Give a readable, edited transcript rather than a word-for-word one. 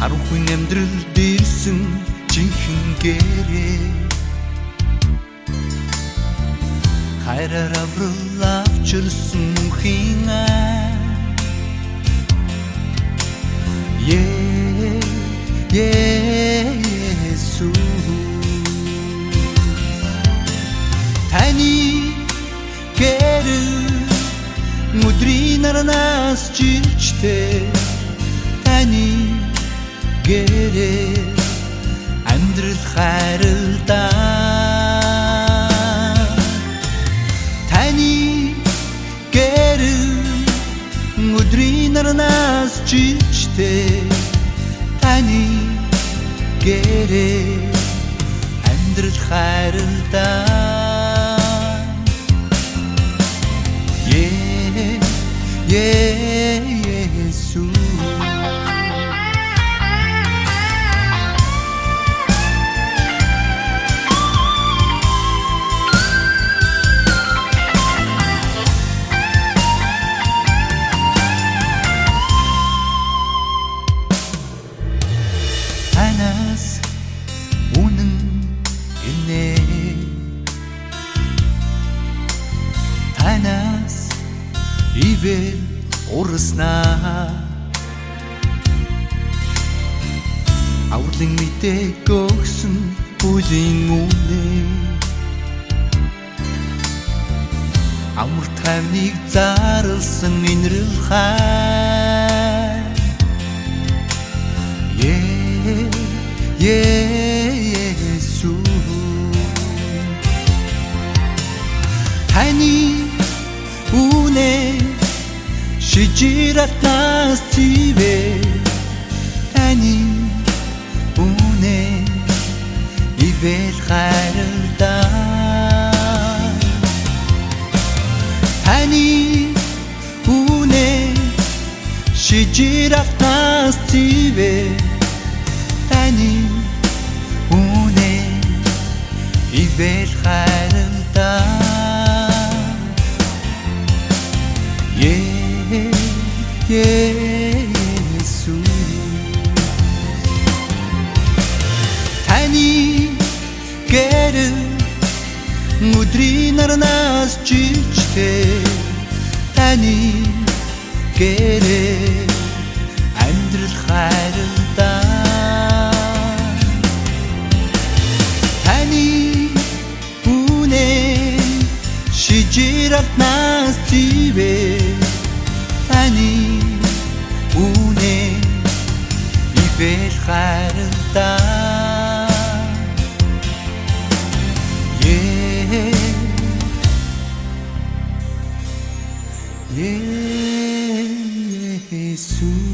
Харанхуйн амьдрал дээрсэн жинхэнэ гэрээ хайраар аврал авчирсан мөнхийн Есүс таны гэрэл өдрийн аранаас жилчтэй таны гэрэл амьдрал хайралдаа таны гэрэл өдрийн аранаас жилчтэй таны гэрэл амьдрал хайралдаа Есүс танаас үнэн гинэ танаас ивэл урснаа авралын мэдээг өгсөн бүлийн үнэ амар тайвныг зарлсан инрэл хай Есүс таны үнэ шижиратнаас цивэ таны үнэ ивэл хайралдаа таны үнэ шижиратнаас цивэ таны үнэ ивэл хайралдаа Есүс таны гэрэл өдрийн аранаас жилчтэй таны гэрэл амьдрал хайралдаа таны үнэ шижиратнаас цивэ таны үнэ ивэл хайралдаа Есүс